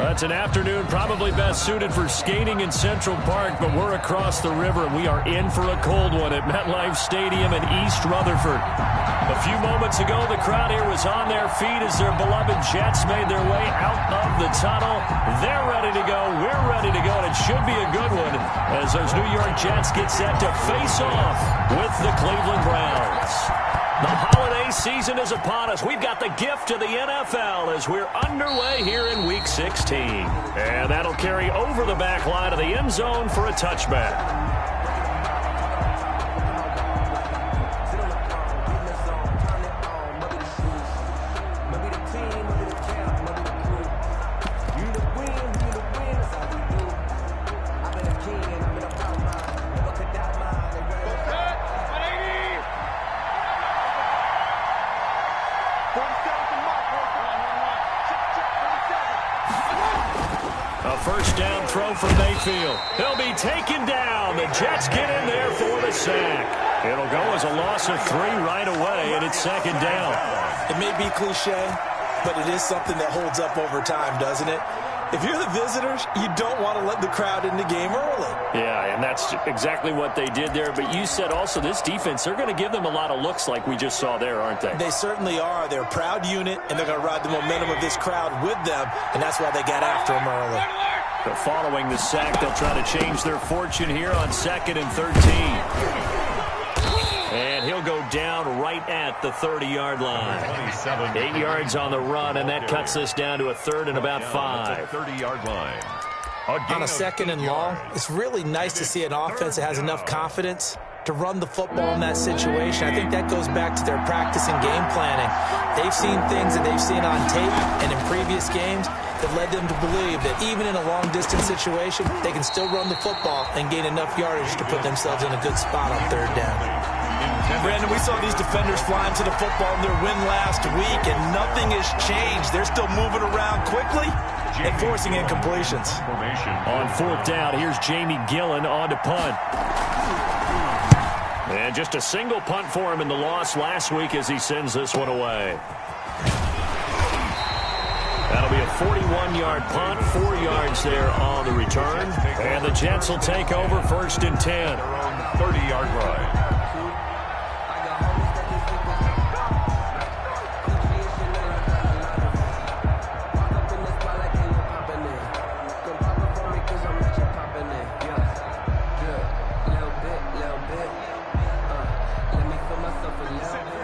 That's an afternoon probably best suited for skating in Central Park, but we're across the river, and we are in for a cold one at MetLife Stadium in East Rutherford. A few moments ago, the crowd here was on their feet as their beloved Jets made their way out of the tunnel. They're ready to go. We're ready to go, and it should be a good one as those New York Jets get set to face off with the Cleveland Browns. The holiday season is upon us. We've got the gift of the NFL as we're underway here in Week 16. And that'll carry over the back line of the end zone for a touchback. First down throw for Mayfield. He'll be taken down. The Jets get in there for the sack. It'll go as a loss of 3 right away, and it's second down. It may be cliche, but it is something that holds up over time, doesn't it? If you're the visitors, you don't want to let the crowd in the game early. Yeah, and that's exactly what they did there. But you said also this defense, they're going to give them a lot of looks like we just saw there, aren't they? They certainly are. They're a proud unit, and they're going to ride the momentum of this crowd with them, and that's why they got after them early. But following the sack, they'll try to change their fortune here on 2nd and 13. And he'll go down right at the 30-yard line. 8 yards on the run, and that cuts this down to a 3rd and about 5. 30-yard line. On a 2nd and long, it's really nice to see an offense that has enough confidence to run the football in that situation. I think that goes back to their practice and game planning. They've seen things that they've seen on tape and in previous games that led them to believe that even in a long-distance situation, they can still run the football and gain enough yardage to put themselves in a good spot on 3rd down. Brandon, we saw these defenders flying to the football in their win last week, and nothing has changed. They're still moving around quickly and forcing incompletions. On 4th down, here's Jamie Gillen on to punt. And just a single punt for him in the loss last week as he sends this one away. That'll be a 41-yard punt, 4 yards there on the return. And the Jets will take over 1st and 10. 30-yard line.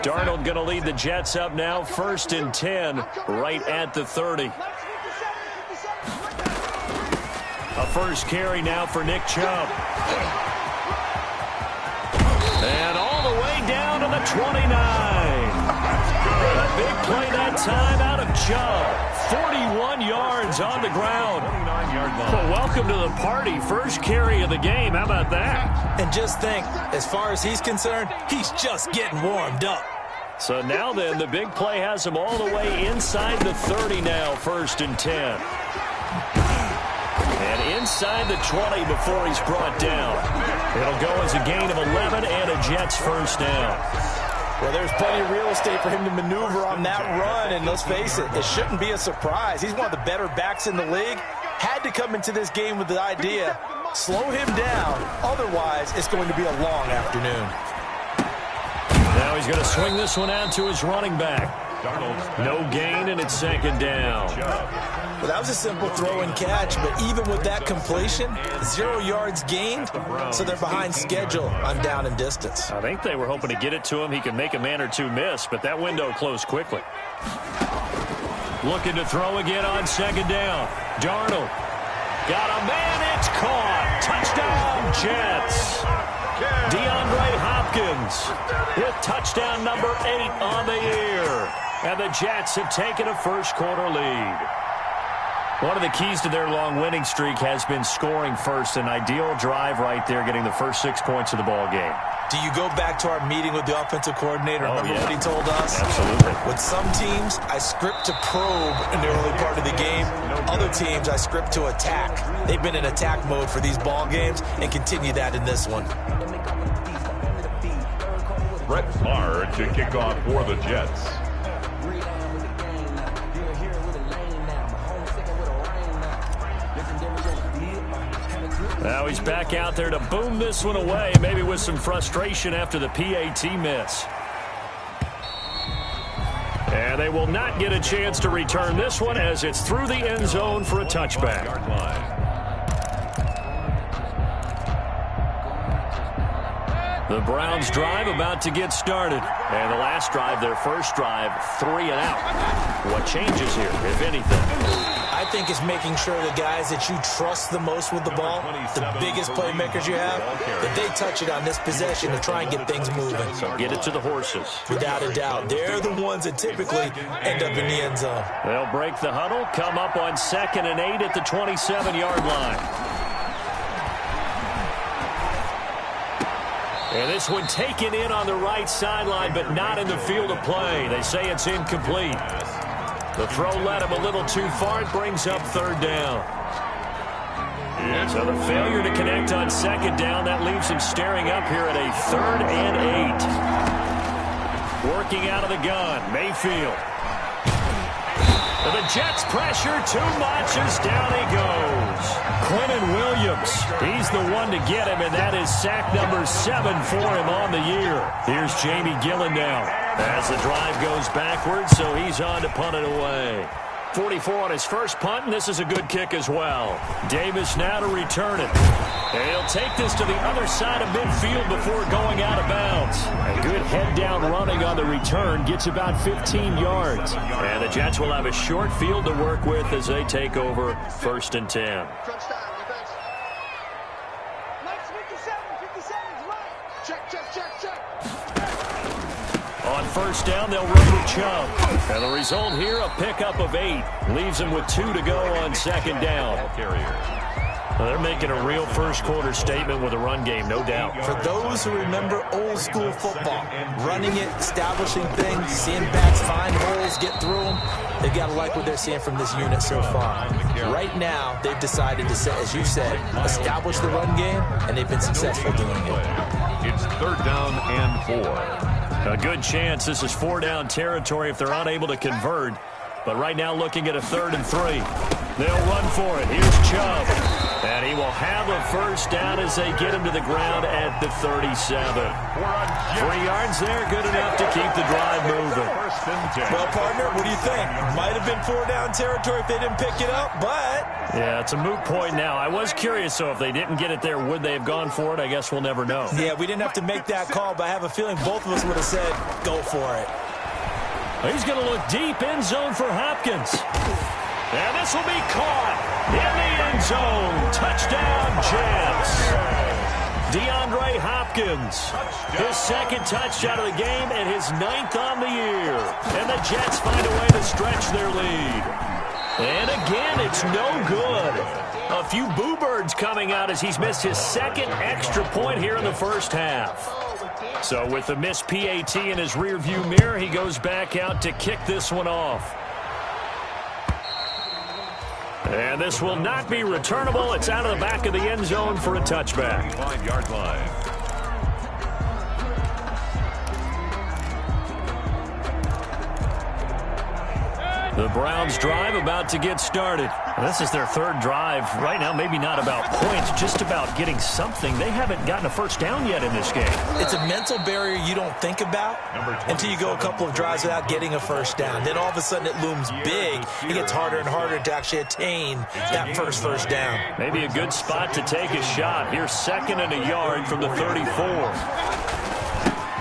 Darnold going to lead the Jets up now, 1st and 10, right at the 30. A first carry now for Nick Chubb. And all the way down to the 29. A big play that time out of Chubb. 41 yards on the ground. Well, welcome to the party. First carry of the game. How about that? And just think, as far as he's concerned, he's just getting warmed up. So now then, the big play has him all the way inside the 30 now, 1st and 10. And inside the 20 before he's brought down. It'll go as a gain of 11 and a Jets first down. Well, there's plenty of real estate for him to maneuver on that run, and let's face it, it shouldn't be a surprise. He's one of the better backs in the league. Had to come into this game with the idea, slow him down, otherwise it's going to be a long afternoon. Now he's going to swing this one out to his running back. No gain, and it's 2nd down. Well, that was a simple throw and catch, but even with that completion, 0 yards gained, so they're behind schedule on down and distance. I think they were hoping to get it to him. He could make a man or two miss, but that window closed quickly. Looking to throw again on 2nd down. Darnold. Got a man, it's caught. Touchdown, Jets. DeAndre Hopkins with touchdown number 8 on the year. And the Jets have taken a first-quarter lead. One of the keys to their long winning streak has been scoring first. An ideal drive right there, getting the first 6 points of the ball game. Do you go back to our meeting with the offensive coordinator? Remember what he told us? Absolutely. With some teams, I script to probe in the early part of the game. Other teams, I script to attack. They've been in attack mode for these ball games and continue that in this one. Brett Maher to kick off for the Jets. Now he's back out there to boom this one away, maybe with some frustration after the PAT miss. And they will not get a chance to return this one as it's through the end zone for a touchback. The Browns drive about to get started. And the last drive, their first drive, 3 and out. What changes here, if anything? I think it's making sure the guys that you trust the most with the ball, the biggest playmakers you have, that they touch it on this possession to try and get things moving. So get it to the horses. Without a doubt. They're the ones that typically end up in the end zone. They'll break the huddle, come up on 2nd and 8 at the 27-yard line. And this one taken in on the right sideline, but not in the field of play. They say it's incomplete. The throw led him a little too far. It brings up 3rd down. So the failure to connect on 2nd down, that leaves him staring up here at a 3rd and 8. Working out of the gun, Mayfield. The Jets pressure too much as down he goes. Quentin Williams, he's the one to get him, and that is sack number 7 for him on the year. Here's Jamie Gillen now as the drive goes backwards, so he's on to punt it away. 44 on his first punt, and this is a good kick as well. Davis now to return it. And he'll take this to the other side of midfield before going out of bounds. A good head-down running on the return gets about 15 yards. And the Jets will have a short field to work with as they take over 1st and 10. On 1st down, they'll run with Chubb. And the result here, a pickup of 8. Leaves them with 2 to go on 2nd down. Well, they're making a real first-quarter statement with a run game, no doubt. For those who remember old-school football, running it, establishing things, seeing backs find holes, get through them, they've got to like what they're seeing from this unit so far. Right now, they've decided to, as you said, establish the run game, and they've been successful doing it. It's 3rd down and 4. A good chance this is 4-down territory if they're unable to convert. But right now looking at a 3rd and 3. They'll run for it. Here's Chubb. And he will have a 1st down as they get him to the ground at the 37. 3 yards there, good enough to keep the drive moving. Well, partner, what do you think? Might have been 4-down territory if they didn't pick it up, but... Yeah, it's a moot point now. I was curious, so if they didn't get it there, would they have gone for it? I guess we'll never know. Yeah, we didn't have to make that call, but I have a feeling both of us would have said, go for it. He's going to look deep end zone for Hopkins. And this will be caught in the end zone. Touchdown, Jets. DeAndre Hopkins, his 2nd touchdown of the game and his 9th on the year. And the Jets find a way to stretch their lead. And again, it's no good. A few boo birds coming out as he's missed his 2nd extra point here in the first half. So with the missed PAT in his rearview mirror, he goes back out to kick this one off. And this will not be returnable. It's out of the back of the end zone for a touchback. 5-yard line. The Browns drive about to get started. This is their 3rd drive. Right now, maybe not about points, just about getting something. They haven't gotten a 1st down yet in this game. It's a mental barrier you don't think about until you go a couple of drives without getting a 1st down. Then all of a sudden it looms big. It gets harder and harder to actually attain that first down. Maybe a good spot to take a shot. Here's 2nd and a yard from the 34.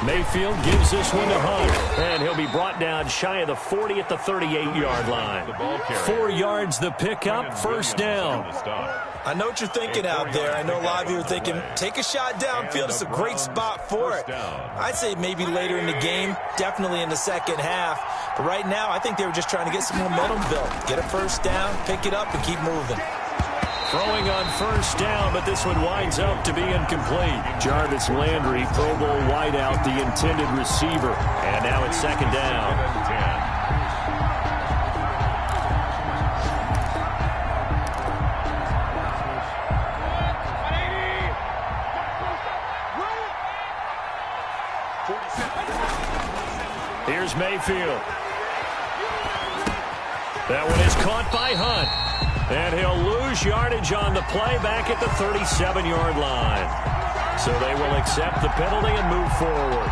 Mayfield gives this one to Hunt, and he'll be brought down shy of the 40 at the 38-yard line. 4 yards the pickup, 1st down. I know what you're thinking out there. I know a lot of you are thinking, take a shot downfield. It's a great spot for it. I'd say maybe later in the game, definitely in the 2nd half. But right now, I think they were just trying to get some momentum built. Get a 1st down, pick it up, and keep moving. Throwing on 1st down, but this one winds up to be incomplete. Jarvis Landry, Pro Bowl wideout, the intended receiver. And now it's 2nd down. Here's Mayfield. That one is caught by Hunt. And he'll lose yardage on the play back at the 37-yard line. So they will accept the penalty and move forward.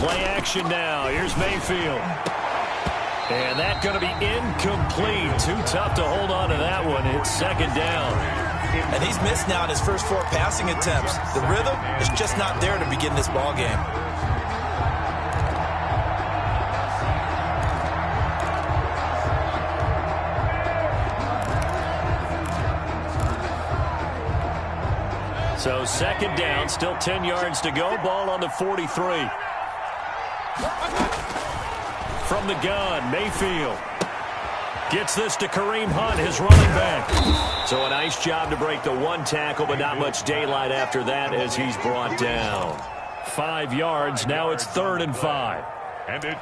Play action now. Here's Mayfield. And that's going to be incomplete. Too tough to hold on to that one. It's second down. And he's missed now in his first 4 passing attempts. The rhythm is just not there to begin this ball game. So second down, still 10 yards to go. Ball on the 43. From the gun, Mayfield gets this to Kareem Hunt, his running back. So a nice job to break the 1 tackle, but not much daylight after that as he's brought down. 5 yards, now it's 3rd and 5.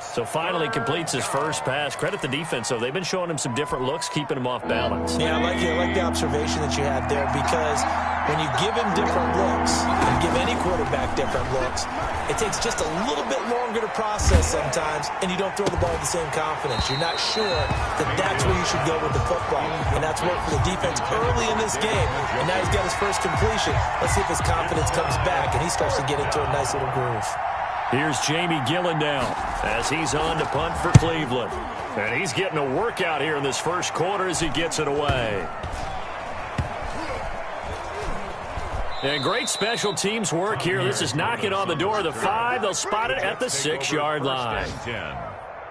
So finally completes his first pass. Credit the defense, though. They've been showing him some different looks, keeping him off balance. Yeah, I like the observation that you had there, because when you give him different looks and give any quarterback different looks, it takes just a little bit longer to process sometimes, and you don't throw the ball with the same confidence. You're not sure that that's where you should go with the football, and that's worked for the defense early in this game, and now he's got his first completion. Let's see if his confidence comes back, and he starts to get into a nice little groove. Here's Jamie Gillen now as he's on to punt for Cleveland. And he's getting a workout here in this first quarter as he gets it away. And great special teams work here. This is knocking on the door of the 5. They'll spot it at the 6-yard line.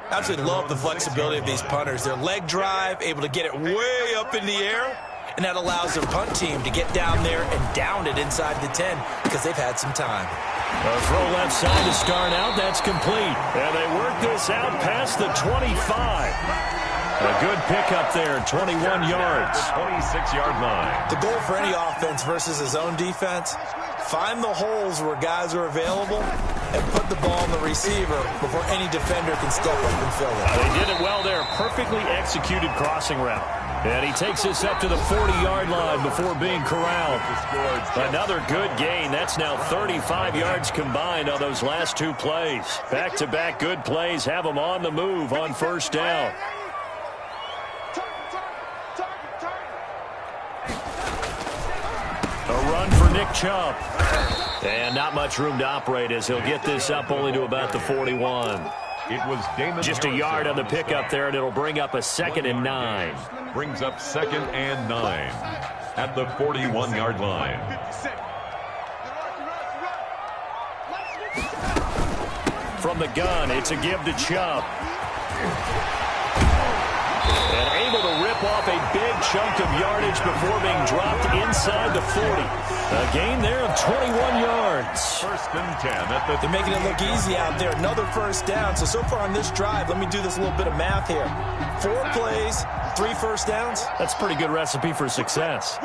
Absolutely love the flexibility of these punters. Their leg drive, able to get it way up in the air, and that allows their punt team to get down there and down it inside the 10 because they've had some time. A throw left side to start out. That's complete. And they work this out past the 25. A good pickup there, 21 yards. 26-yard line. The goal for any offense versus his own defense, find the holes where guys are available and put the ball in the receiver before any defender can step up and fill it. They did it well there. Perfectly executed crossing route. And he takes this up to the 40-yard line before being corralled. Another good gain. That's now 35 yards combined on those last 2 plays. Back-to-back good plays have them on the move on first down. A run for Nick Chubb. And not much room to operate as he'll get this up only to about the 41. It was Damon just a yard on the pickup there, and it'll bring up a 2nd and 9. Brings up 2nd and 9 at the 41-yard line. From the gun, it's a give to Chubb. And able to rip off a big chunk of yardage before being dropped inside the 40. A gain there of 21 yards. 1st and 10 at the... They're making it look easy out there. Another first down. So far on this drive, let me do this little bit of math here. 4 plays, 3 first downs. That's a pretty good recipe for success.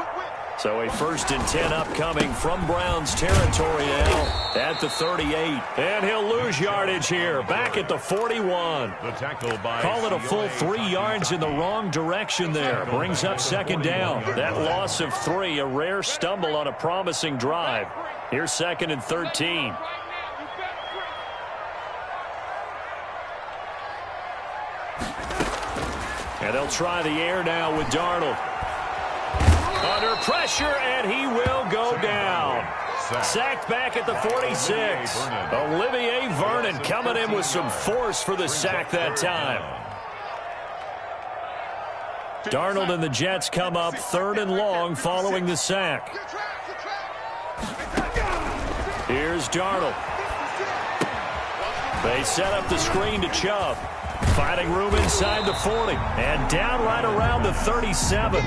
So a 1st and 10 upcoming from Browns territory now at the 38. And he'll lose yardage here, back at the 41. The tackle by Call it a full 3 yards in the wrong direction there. Brings up 2nd down. That loss of 3, a rare stumble on a promising drive. Here's 2nd and 13. And they'll try the air now with Darnold. Under pressure, and he will go down. Sacked back at the 46. Olivier Vernon coming in with some force for the sack that time. Darnold and the Jets come up 3rd and long following the sack. Here's Darnold. They set up the screen to Chubb. Finding room inside the 40. And down right around the 37.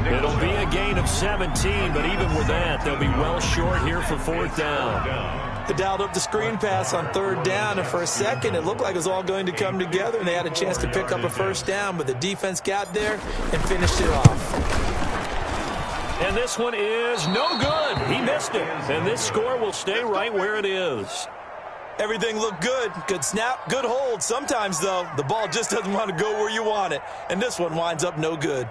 It'll be a gain of 17, but even with that, they'll be well short here for 4th down. They dialed up the screen pass on 3rd down, and for a second, it looked like it was all going to come together, and they had a chance to pick up a 1st down, but the defense got there and finished it off. And this one is no good. He missed it, and this score will stay right where it is. Everything looked good. Good snap, good hold. Sometimes, though, the ball just doesn't want to go where you want it, and this one winds up no good.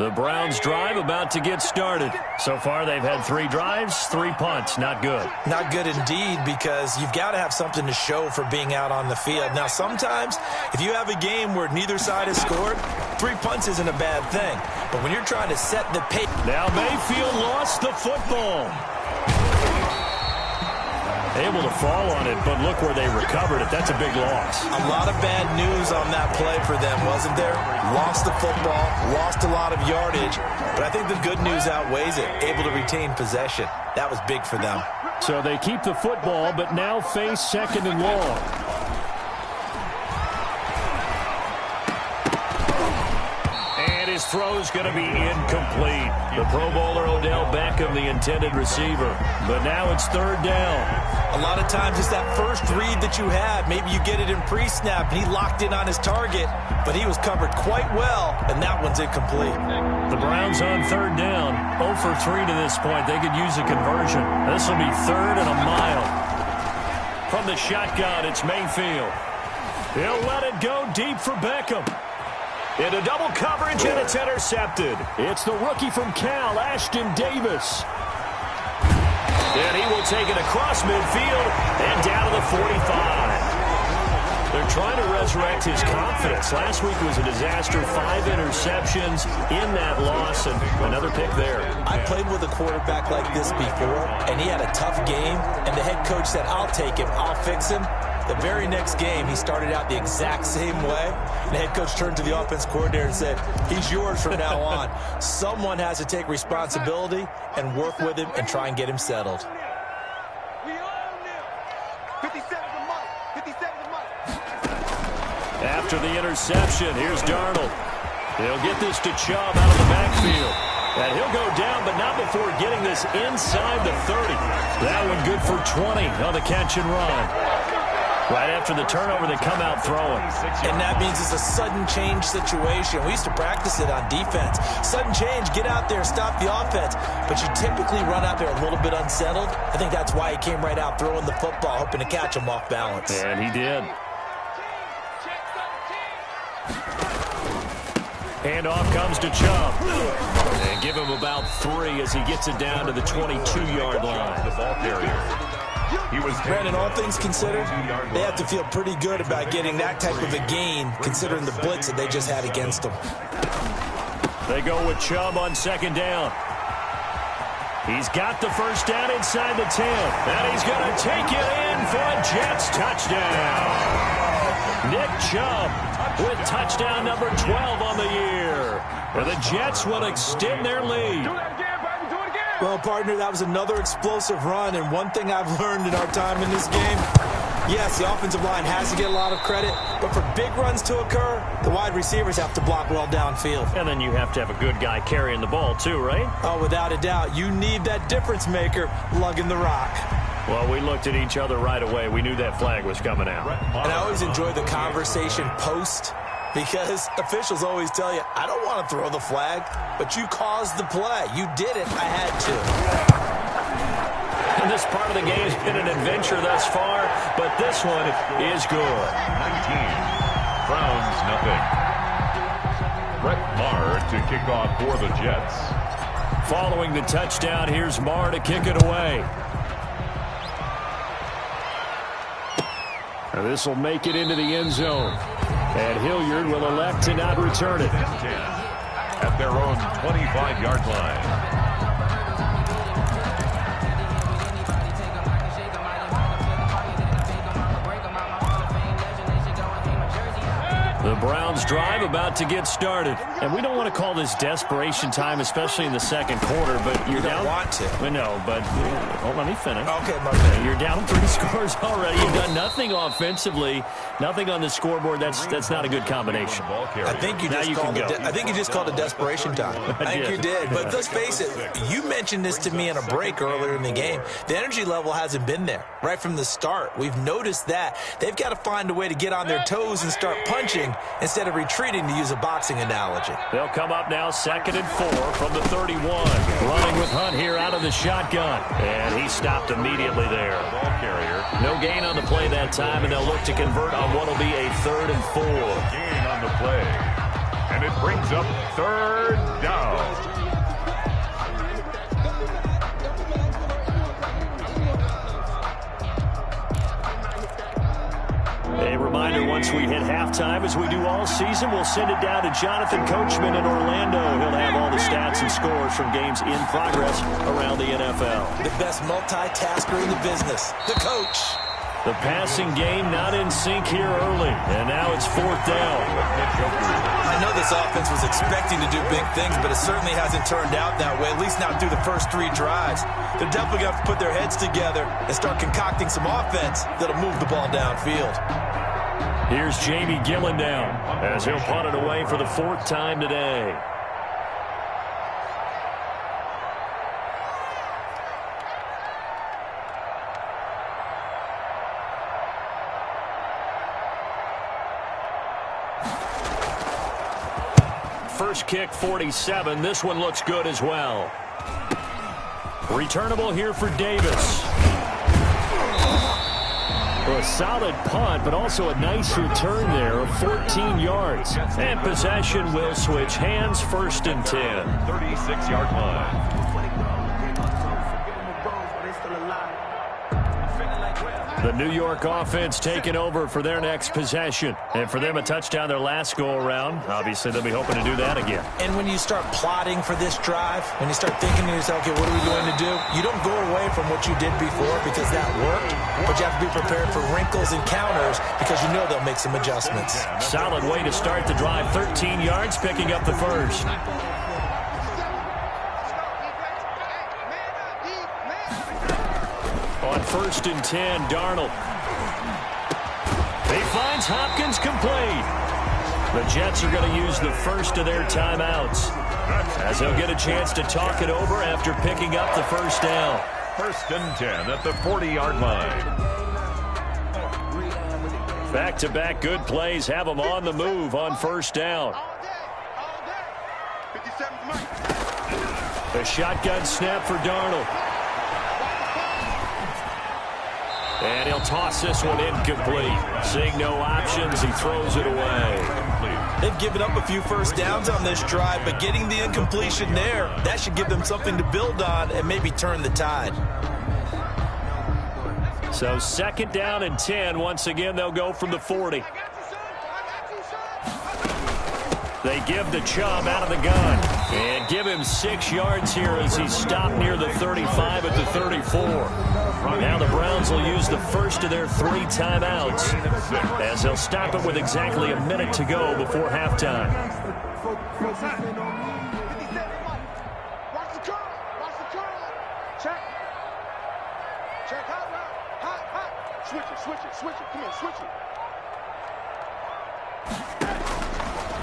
The Browns drive about to get started. So far, they've had 3 drives, 3 punts. Not good. Not good indeed, because you've got to have something to show for being out on the field. Now, sometimes, if you have a game where neither side has scored, 3 punts isn't a bad thing. But when you're trying to set the pace... Now Mayfield lost the football. Able to fall on it, but look where they recovered it. That's a big loss. A lot of bad news on that play for them, wasn't there? Lost the football, lost a lot of yardage, but I think the good news outweighs it. Able to retain possession. That was big for them. So they keep the football, but now face 2nd and long. His throw's going to be incomplete. The Pro Bowler Odell Beckham, the intended receiver. But now it's 3rd down. A lot of times it's that first read that you have. Maybe you get it in pre-snap, and he locked in on his target, but he was covered quite well, and that one's incomplete. The Browns on 3rd down. 0 for 3 to this point. They could use a conversion. This will be 3rd and a mile. From the shotgun, it's Mayfield. He'll let it go deep for Beckham. Into double coverage, and it's intercepted. It's the rookie from Cal, Ashton Davis. And he will take it across midfield and down to the 45. They're trying to resurrect his confidence. Last week was a disaster. 5 interceptions in that loss, and another pick there. I played with a quarterback like this before, and he had a tough game, and the head coach said, I'll take him, I'll fix him. The very next game, he started out the exact same way. The head coach turned to the offense coordinator and said, he's yours from now on. Someone has to take responsibility and work with him and try and get him settled. After the interception, here's Darnold. He'll get this to Chubb out of the backfield. And he'll go down, but not before getting this inside the 30. That one good for 20 on the catch and run. Right after the turnover, they come out throwing. And that means it's a sudden change situation. We used to practice it on defense. Sudden change, get out there, stop the offense. But you typically run out there a little bit unsettled. I think that's why he came right out throwing the football, hoping to catch him off balance. And he did. Handoff comes to Chubb. And give him about 3 as he gets it down to the 22-yard line. The ball carrier. Brandon, all things considered, they have to feel pretty good about getting that type of a gain, considering the blitz that they just had against them. They go with Chubb on 2nd down. He's got the first down inside the 10. And he's going to take it in for a Jets touchdown. Nick Chubb with touchdown number 12 on the year. And the Jets will extend their lead. Well, partner, that was another explosive run, and one thing I've learned in our time in this game, yes, the offensive line has to get a lot of credit, but for big runs to occur, the wide receivers have to block well downfield. And then you have to have a good guy carrying the ball too, right? Oh, without a doubt. You need that difference maker lugging the rock. Well, we looked at each other right away. We knew that flag was coming out. And I always enjoy the conversation post, because officials always tell you, I don't want to throw the flag, but you caused the play. You did it. I had to. And this part of the game has been an adventure thus far, but this one is good. 19. Browns, nothing. Brett Maher to kick off for the Jets. Following the touchdown, here's Maher to kick it away. And this will make it into the end zone. And Hilliard will elect to not return it. At their own 25-yard line. The Browns drive about to get started. And we don't want to call this desperation time, especially in the 2nd quarter, but you're down. You don't want to. Well, no, but let me finish. Okay, my man. You're down 3 scores already. You've done nothing offensively, nothing on the scoreboard. That's not a good combination. I think you just called it desperation time. I think you did. But let's face it, you mentioned this to me in a break earlier in the game. The energy level hasn't been there right from the start. We've noticed that. They've got to find a way to get on their toes and start punching instead of retreating, to use a boxing analogy. They'll come up now 2nd and 4 from the 31. Running with Hunt here out of the shotgun. And he stopped immediately there. Ball carrier. No gain on the play that time, and they'll look to convert on what will be a 3rd and 4. Gain on the play. And it brings up third down. A reminder, once we hit halftime, as we do all season, we'll send it down to Jonathan Coachman in Orlando. He'll have all the stats and scores from games in progress around the NFL. The best multitasker in the business, the coach. The passing game not in sync here early, and now it's fourth down. I know this offense was expecting to do big things, but it certainly hasn't turned out that way, at least not through the first 3 drives. They're definitely going to have to put their heads together and start concocting some offense that'll move the ball downfield. Here's Jamie Gillen down as he'll punt it away for the 4th time today. First kick, 47. This one looks good as well. Returnable here for Davis. Well, a solid punt, but also a nice return there of 14 yards. And possession will switch hands, 1st and 10. 36-yard line. The New York offense taking over for their next possession. And for them, a touchdown their last go-around. Obviously, they'll be hoping to do that again. And when you start plotting for this drive, when you start thinking to yourself, okay, what are we going to do? You don't go away from what you did before because that worked, but you have to be prepared for wrinkles and counters because you know they'll make some adjustments. Solid way to start the drive. 13 yards, picking up the first. On 1st and 10, Darnold. He finds Hopkins complete. The Jets are going to use the first of their timeouts as they'll get a chance to talk it over after picking up the first down. 1st and 10 at the 40-yard line. Back-to-back good plays have them on the move on 1st down. The shotgun snap for Darnold. And he'll toss this one incomplete. Seeing no options, he throws it away. They've given up a few first downs on this drive, but getting the incompletion there, that should give them something to build on and maybe turn the tide. So 2nd down and 10. Once again, they'll go from the 40. They give the Chubb out of the gun and give him 6 yards here as he's stopped near the 35 at the 34. Now the Browns will use the first of their 3 timeouts as they'll stop it with exactly a minute to go before halftime.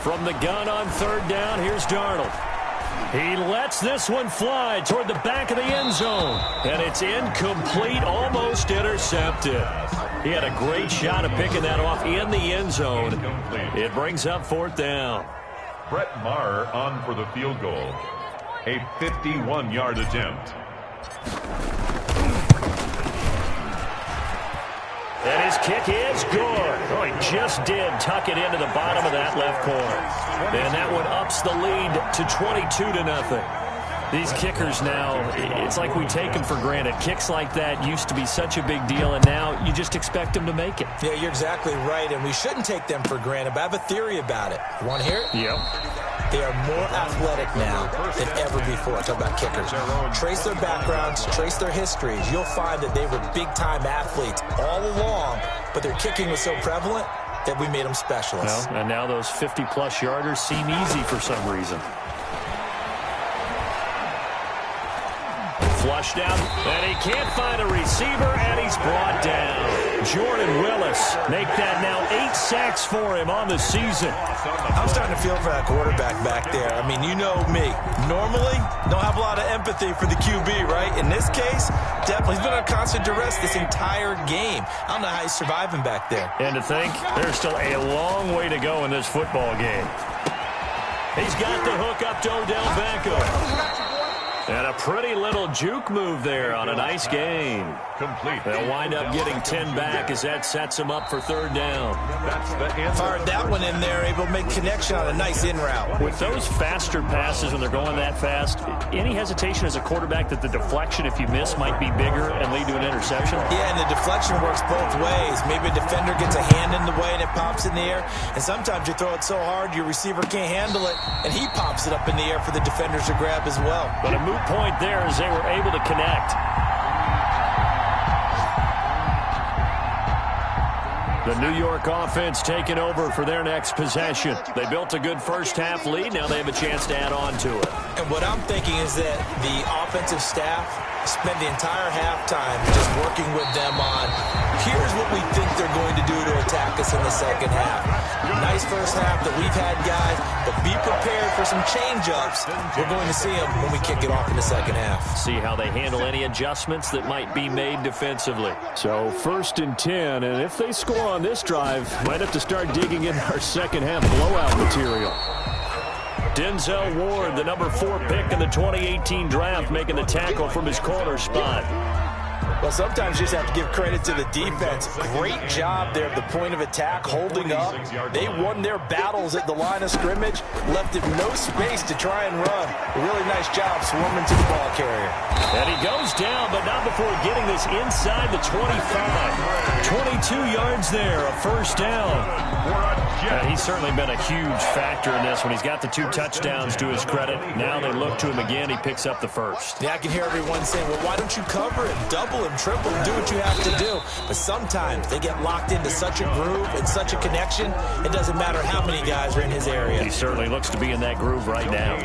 From the gun on 3rd down, here's Darnold. He lets this one fly toward the back of the end zone. And it's incomplete, almost intercepted. He had a great shot of picking that off in the end zone. It brings up 4th down. Brett Maher on for the field goal. A 51-yard attempt. And his kick is good. Oh, he just did tuck it into the bottom of that left corner. And that one ups the lead to 22-0. These kickers now, it's like we take them for granted. Kicks like that used to be such a big deal, and now you just expect them to make it. Yeah, you're exactly right, and we shouldn't take them for granted, but I have a theory about it. You want to hear it? Yep. They are more athletic now than ever before. I talk about kickers. Trace their backgrounds, trace their histories. You'll find that they were big-time athletes all along, but their kicking was so prevalent that we made them specialists. Well, and now those 50-plus yarders seem easy for some reason. Flushed out, and he can't find a receiver, and he's brought down. Jordan Willis make that now 8 sacks for him on the season. I'm starting to feel for that quarterback back there. I mean, you know me. Normally, don't have a lot of empathy for the QB, right? In this case, definitely. He's been under constant duress this entire game. I don't know how he's surviving back there. And to think, there's still a long way to go in this football game. He's got the hook up to Odell Beckham. And a pretty little juke move there on a nice gain. Complete. They'll wind up getting 10 back as that sets them up for third down. That's the end. Fired that one in there, able to make connection on a nice in route. With those faster passes when they're going that fast, any hesitation as a quarterback that the deflection, if you miss, might be bigger and lead to an interception? Yeah, and the deflection works both ways. Maybe a defender gets a hand in the way and it pops in the air. And sometimes you throw it so hard your receiver can't handle it, and he pops it up in the air for the defenders to grab as well. But a moot point there as they were able to connect. The New York offense taking over for their next possession. They built a good first-half lead. Now they have a chance to add on to it. And what I'm thinking is that the offensive staff spent the entire halftime just working with them on, here's what we think they're going to do to attack us in the second half. Nice first half that we've had, guys, but be prepared for some change-ups. We're going to see them when we kick it off in the second half. See how they handle any adjustments that might be made defensively. So 1st and 10, and if they score on this drive, might have to start digging in our second half blowout material. Denzel Ward, the number 4 pick in the 2018 draft, making the tackle from his corner spot. Well, sometimes you just have to give credit to the defense. Great job there at the point of attack, holding up. They won their battles at the line of scrimmage, left him no space to try and run. A really nice job swarming to the ball carrier. And he goes down, but not before getting this inside the 25. 22 yards there, a first down. He's certainly been a huge factor in this when he's got the 2 touchdowns to his credit. Now they look to him again. He picks up the first. Yeah, I can hear everyone saying, well, why don't you cover him, double him, triple him, do what you have to do. But sometimes they get locked into such a groove and such a connection, it doesn't matter how many guys are in his area. He certainly looks to be in that groove right now.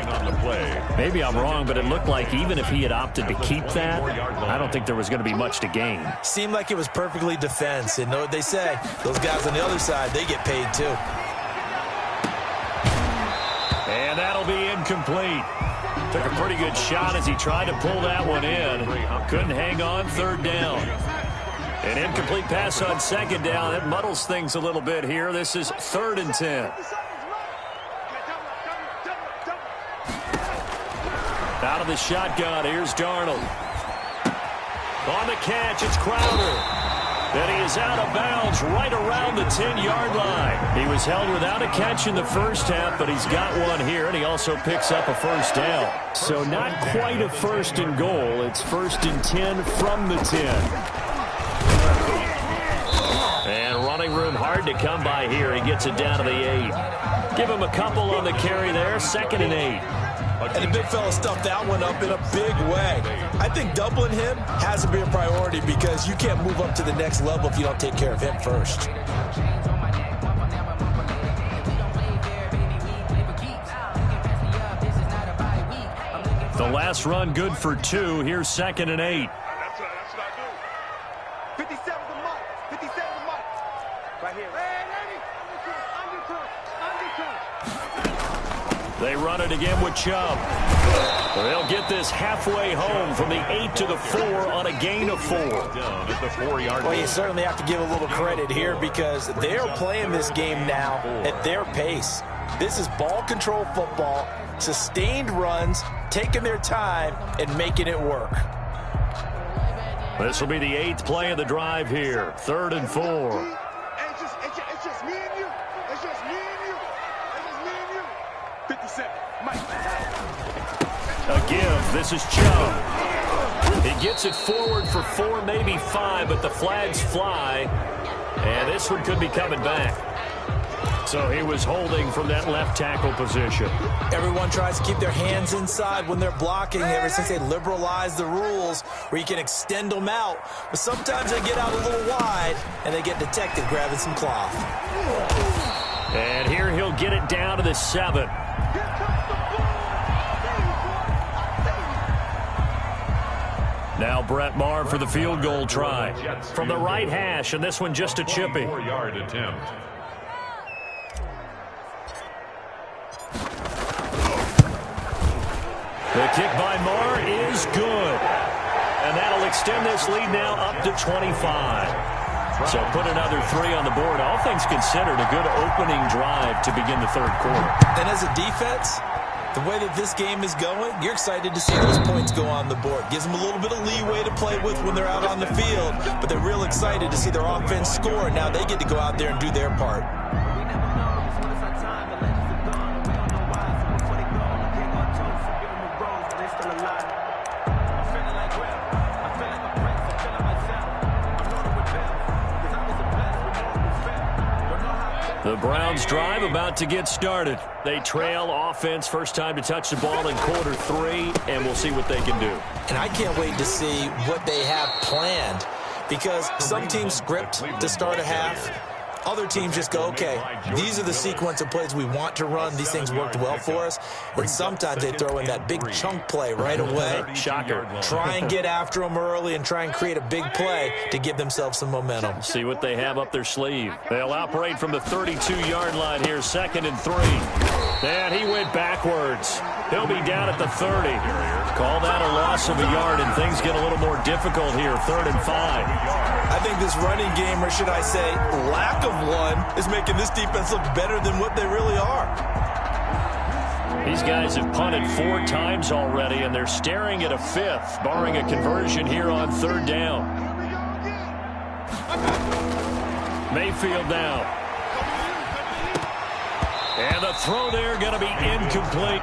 Maybe I'm wrong, but it looked like even if he had opted to keep that, I don't think there was going to be much to gain. Seemed like it was perfectly defense. And know what they say, those guys on the other side, they get paid too. And that'll be incomplete. Took a pretty good shot as he tried to pull that one in. Couldn't hang on, third down. An incomplete pass on second down. It muddles things a little bit here. This is 3rd and 10. Out of the shotgun, here's Darnold. On the catch, it's Crowder. And he is out of bounds right around the 10-yard line. He was held without a catch in the first half, but he's got one here, and he also picks up a first down. So not quite a 1st and goal. It's 1st and 10 from the 10. And running room hard to come by here. He gets it down to the 8. Give him a couple on the carry there. 2nd and 8. And the big fella stuffed that one up in a big way. I think doubling him has to be a priority because you can't move up to the next level if you don't take care of him first. The last run good for 2. Here's 2nd and 8. That's what I do. 57 the mark. 57 the mark. Right here. They run it again with Chubb. They'll get this halfway home from the 8 to the 4 on a gain of 4. Down at the 4-yard line. Well, you certainly have to give a little credit here because they're playing this game now at their pace. This is ball control football, sustained runs, taking their time, and making it work. This will be the 8th play of the drive here. 3rd and 4. It's just me and you. It's just me and you. It's just me and you. 57. Mike. A give. This is Chubb. He gets it forward for 4, maybe 5, but the flags fly. And this one could be coming back. So he was holding from that left tackle position. Everyone tries to keep their hands inside when they're blocking ever since they liberalized the rules where you can extend them out. But sometimes they get out a little wide and they get detected grabbing some cloth. And here he'll get it down to the 7. Now Brett Maher for the field goal try. From the right hash, and this one just a chippy. 4-yard attempt. The kick by Maher is good. And that'll extend this lead now up to 25. So put another 3 on the board. All things considered, a good opening drive to begin the 3rd quarter. And as a defense, The way that this game is going, you're excited to see those points go on the board. Gives them a little bit of leeway to play with when they're out on the field, but they're real excited to see their offense score. Now they get to go out there and do their part. The Browns drive about to get started. They trail offense, first time to touch the ball in quarter 3, and we'll see what they can do. And I can't wait to see what they have planned, because some teams script to start a half. Other teams just go, okay, these are the sequence of plays we want to run. These things worked well for us. And sometimes they throw in that big chunk play right away. Shocker. Try and get after them early and try and create a big play to give themselves some momentum. See what they have up their sleeve. They'll operate from the 32-yard line here, 2nd and 3. And he went backwards. He'll be down at the 30. Call that a loss of a yard, and things get a little more difficult here, 3rd and 5. I think this running game, or should I say lack of one, is making this defense look better than what they really are. These guys have punted 4 times already, and they're staring at a 5th, barring a conversion here on 3rd down. Mayfield now. And the throw there going to be incomplete.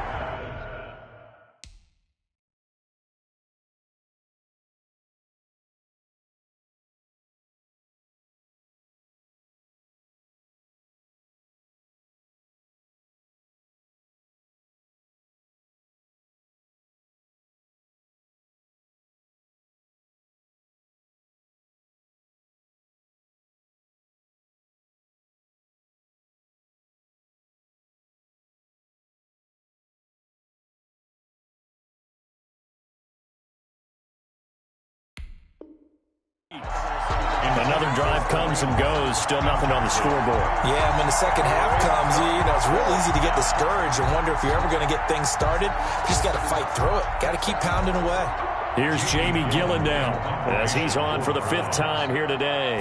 Another drive comes and goes. Still nothing on the scoreboard. Yeah, when the second half comes, it's real easy to get discouraged and wonder if you're ever going to get things started. You just got to fight through it. Got to keep pounding away. Here's Jamie Gillen now as he's on for the 5th time here today.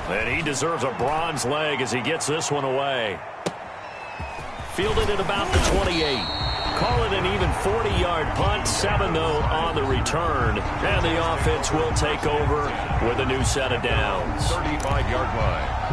And he deserves a bronze leg as he gets this one away. Fielded at about the 28. Call it an even 40-yard punt. 7 though on the return. And the offense will take over with a new set of downs. 35-yard line.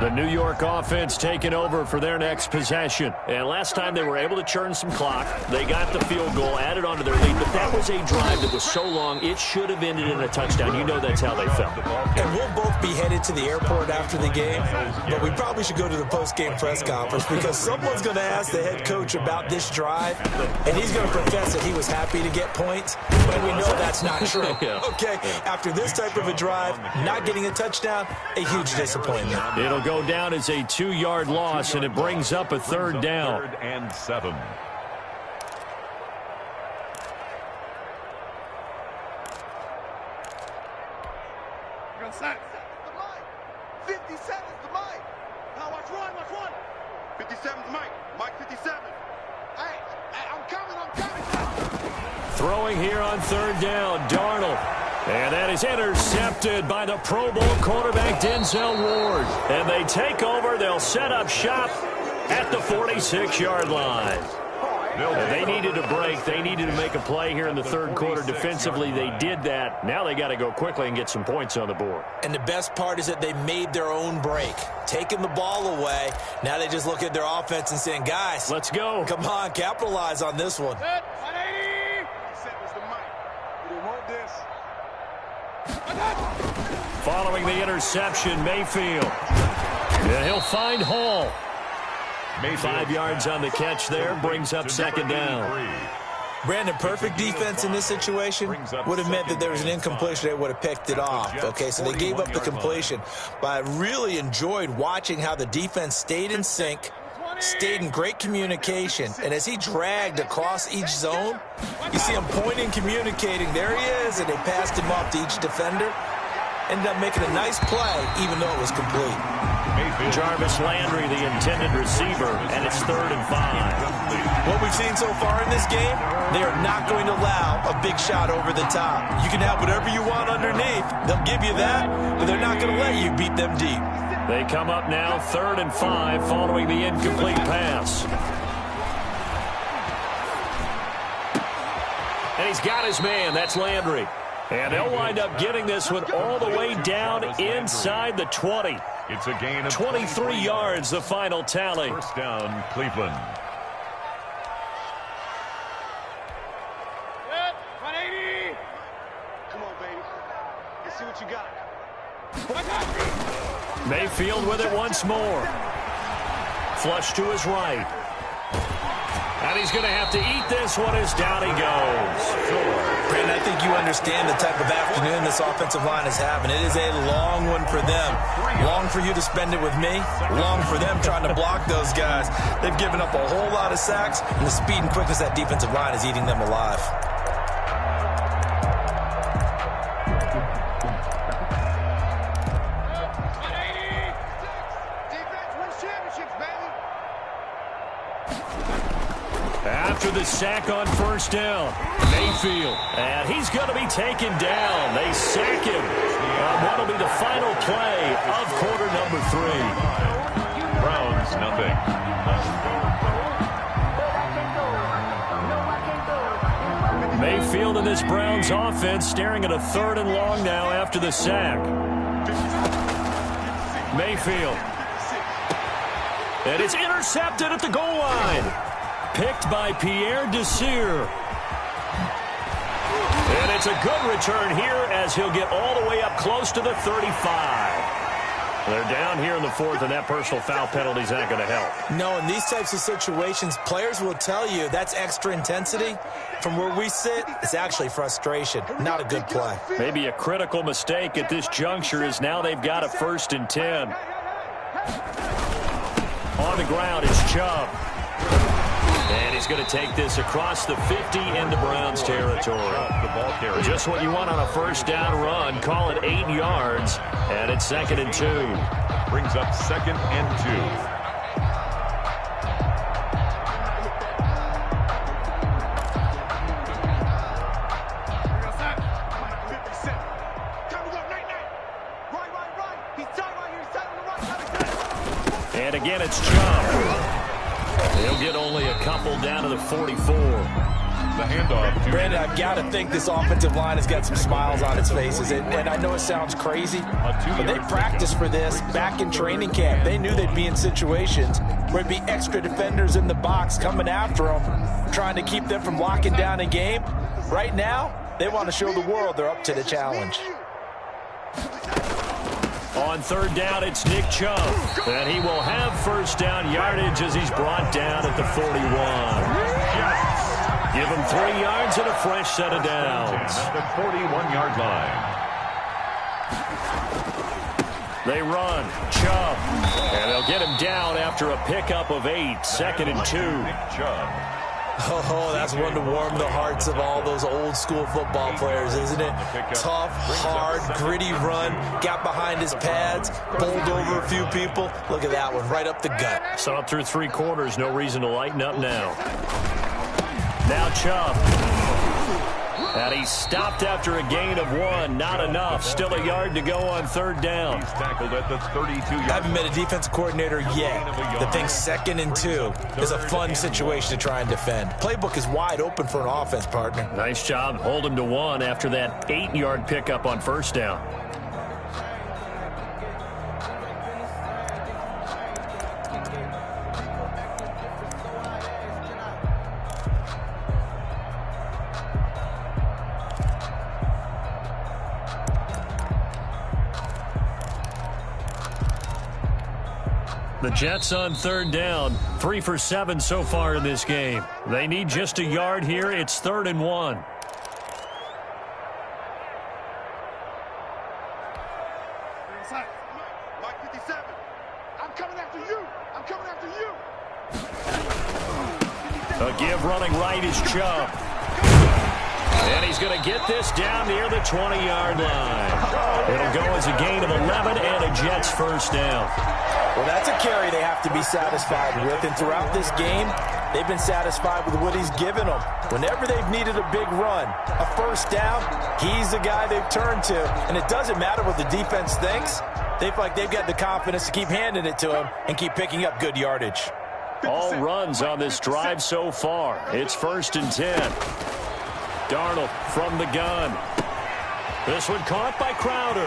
The New York offense taking over for their next possession. And last time they were able to churn some clock. They got the field goal, added on to their lead. But that was a drive that was so long, it should have ended in a touchdown. You know that's how they felt. And we'll both be headed to the airport after the game. But we probably should go to the post-game press conference, because someone's going to ask the head coach about this drive. And he's going to profess that he was happy to get points. But we know that's not true. Okay, after this type of a drive, not getting a touchdown, a huge disappointment. It'll go down as a 2-yard loss, and it brings up a 3rd down. 3rd and 7. Set. 57's the mic. Now watch one. 57's Mike. Mike 57. Hey, I'm coming. Throwing here on 3rd down, Darnold. And that is intercepted by the Pro Bowl quarterback Denzel Ward. And they take over. They'll set up shop at the 46-yard line. And they needed a break. They needed to make a play here in the 3rd quarter. Defensively, they did that. Now they got to go quickly and get some points on the board. And the best part is that they made their own break, taking the ball away. Now they just look at their offense and saying, guys, let's go. Come on, capitalize on this one. 180. Was the mic. We didn't want this. Following the interception, Mayfield. And he'll find Hall. 5 yards on the catch there, brings up 2nd down. Brandon, perfect defense in this situation would have meant that there was an incompletion. They would have picked it off. Okay, so they gave up the completion. But I really enjoyed watching how the defense stayed in sync, stayed in great communication. And as he dragged across each zone, you see him pointing, communicating. There he is, and they passed him off to each defender. Ended up making a nice play, even though it was complete. Jarvis Landry, the intended receiver, and it's 3rd and 5. What we've seen so far in this game, they are not going to allow a big shot over the top. You can have whatever you want underneath. They'll give you that, but they're not going to let you beat them deep. They come up now 3rd and 5 following the incomplete pass. And he's got his man. That's Landry. And they'll wind up getting this one all the way down inside the 20. It's a gain of 23 yards, the final tally. First down, Cleveland. Good. 180. Come on, baby. Let's see what you got. Mayfield with it once more. Flush to his right. And he's going to have to eat this one as down he goes. Brandon, I think you understand the type of afternoon this offensive line is having. It is a long one for them. Long for you to spend it with me. Long for them trying to block those guys. They've given up a whole lot of sacks, and the speed and quickness of that defensive line is eating them alive. After the sack on first down, Mayfield, and he's going to be taken down. They sack him on what will be the final play of quarter number 3. Browns, nothing. Mayfield and this Browns offense staring at a 3rd and long now after the sack. Mayfield. And it's intercepted at the goal line. Picked by Pierre Desir. And it's a good return here as he'll get all the way up close to the 35. They're down here in the 4th, and that personal foul penalty is not going to help. No, in these types of situations, players will tell you that's extra intensity. From where we sit, it's actually frustration. Not a good play. Maybe a critical mistake at this juncture is now they've got a 1st and 10. On the ground is Chubb. And he's going to take this across the 50 into Browns territory. Just what you want on a first down run. Call it 8 yards. And it's 2nd and 2. Brings up 2nd and 2. And again, it's Chubb. He'll get only a couple down to the 44. The handoff. Brandon, I've got to think this offensive line has got some smiles on its faces. And I know it sounds crazy, but they practiced for this back in training camp. They knew they'd be in situations where it'd be extra defenders in the box coming after them, trying to keep them from locking down a game. Right now, they want to show the world they're up to the challenge. On 3rd down, it's Nick Chubb. And he will have first down yardage as he's brought down at the 41. Give him 3 yards and a fresh set of downs. At the 41-yard line. They run. Chubb. And they'll get him down after a pickup of 8. 2nd and 2. Nick Chubb. Oh, that's one to warm the hearts of all those old school football players, isn't it? Tough, hard, gritty run, got behind his pads, bowled over a few people. Look at that one, right up the gut. Saw it through 3 quarters, no reason to lighten up now. Now Chubb. And he stopped after a gain of 1. Not enough. Still a yard to go on 3rd down. He's tackled at the 32-yard. I haven't met a defensive coordinator yet that thinks 2nd and 2 is a fun situation to try and defend. Playbook is wide open for an offense, partner. Nice job. Hold him to 1 after that 8-yard pickup on first down. The Jets on 3rd down, 3 for 7 so far in this game. They need just a yard here. It's 3rd and 1. Mike 57. I'm coming after you. I'm coming after you. A give running right is Chubb. And he's going to get this down near the 20-yard line. It'll go as a gain of 11 and a Jets first down. Well, that's a carry they have to be satisfied with. And throughout this game, they've been satisfied with what he's given them. Whenever they've needed a big run, a first down, he's the guy they've turned to. And it doesn't matter what the defense thinks. They feel like they've got the confidence to keep handing it to him and keep picking up good yardage. All runs on this drive so far. It's 1st and 10. Darnold from the gun. This one caught by Crowder.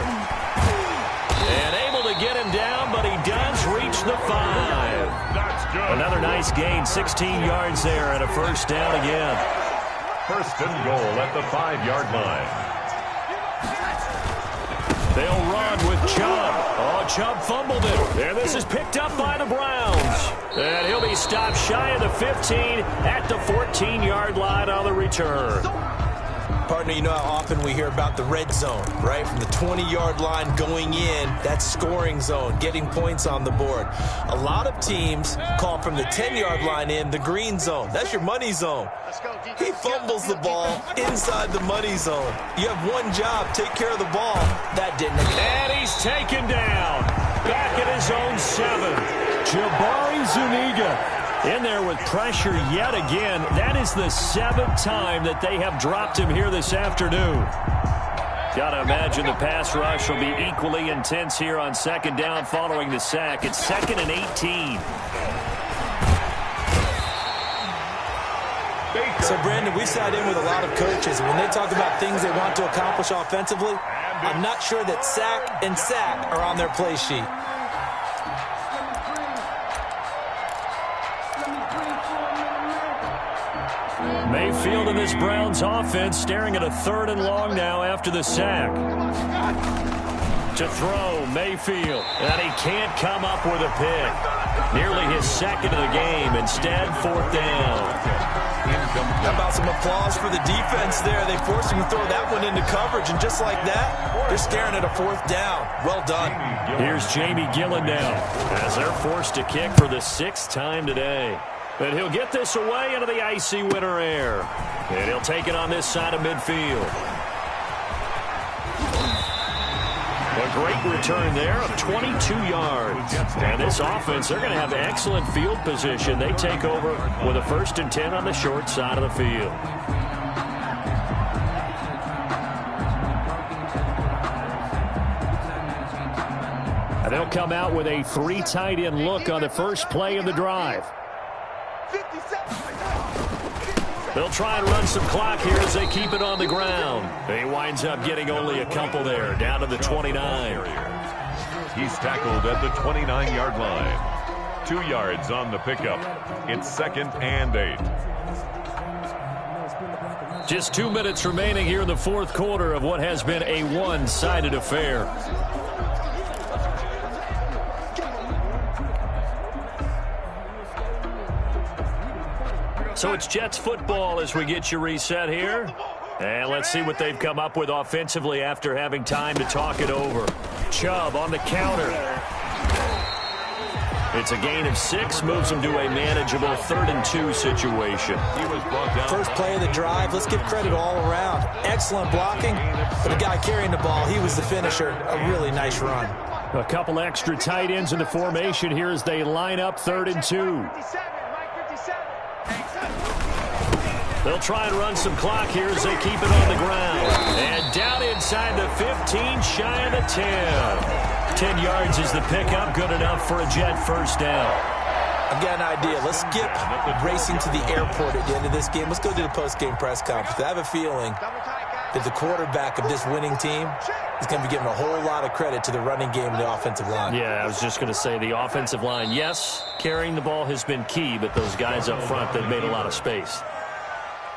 And able to get him down, but he does reach the 5. That's good. Another nice gain, 16 yards there, and a first down again. 1st and goal at the 5-yard line. They'll run with Chubb. Oh, Chubb fumbled it. And this is picked up by the Browns. And he'll be stopped shy of the 15 at the 14-yard line on the return. Partner, you know how often we hear about the red zone, right? From the 20-yard line going in, that's scoring zone, getting points on the board. A lot of teams call from the 10-yard line in the green zone. That's your money zone. He fumbles the ball inside the money zone. You have one job, take care of the ball. That didn't. And he's taken down. Back at his own 7. Jabari Zuniga in there with pressure yet again. That is the 7th time that they have dropped him here this afternoon. Got to imagine the pass rush will be equally intense here on 2nd down following the sack. It's 2nd and 18. So, Brandon, we sat in with a lot of coaches, and when they talk about things they want to accomplish offensively, I'm not sure that sack and sack are on their play sheet. Mayfield in this Browns offense staring at a 3rd and long now after the sack. To throw, Mayfield, and he can't come up with a pick. Nearly his 2nd of the game. Instead, 4th down. How about some applause for the defense there? They forced him to throw that one into coverage, and just like that, they're staring at a 4th down. Well done. Here's Jamie Gillen now as they're forced to kick for the 6th time today. But he'll get this away into the icy winter air. And he'll take it on this side of midfield. A great return there of 22 yards. And this offense, they're going to have excellent field position. They take over with a 1st and 10 on the short side of the field. And they'll come out with a 3 tight end look on the first play of the drive. They'll try and run some clock here as they keep it on the ground. He winds up getting only a couple there, down to the 29. He's tackled at the 29-yard line. 2 yards on the pickup. It's 2nd and 8. Just 2 minutes remaining here in the 4th quarter of what has been a one-sided affair. So it's Jets football as we get you reset here. And let's see what they've come up with offensively after having time to talk it over. Chubb on the counter. It's a gain of 6, moves them to a manageable 3rd and 2 situation. First play of the drive, let's give credit all around. Excellent blocking, but the guy carrying the ball, he was the finisher. A really nice run. A couple extra tight ends in the formation here as they line up 3rd and 2. They'll try and run some clock here as they keep it on the ground. And down inside the 15, shy of the 10. 10 yards is the pickup, good enough for a Jet first down. I've got an idea. Let's skip racing to the airport at the end of this game. Let's go to the post-game press conference. I have a feeling that the quarterback of this winning team is going to be giving a whole lot of credit to the running game and the offensive line. Yeah, I was just going to say the offensive line, yes, carrying the ball has been key, but those guys up front, they've made a lot of space.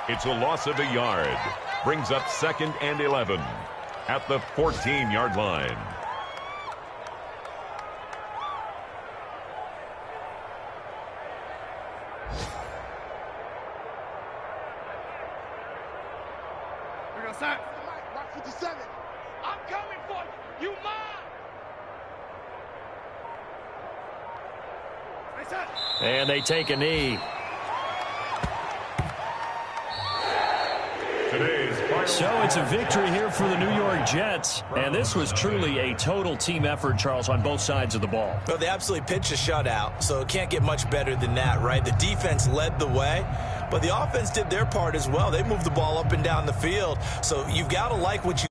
It's a loss of a yard. Brings up 2nd and 11 at the 14-yard line. Here we go, sir. Mark 57. I'm coming for you. You mine. And they take a knee. So it's a victory here for the New York Jets. And this was truly a total team effort, Charles, on both sides of the ball. Well, they absolutely pitched a shutout, so it can't get much better than that, right? The defense led the way, but the offense did their part as well. They moved the ball up and down the field. So you've got to like what you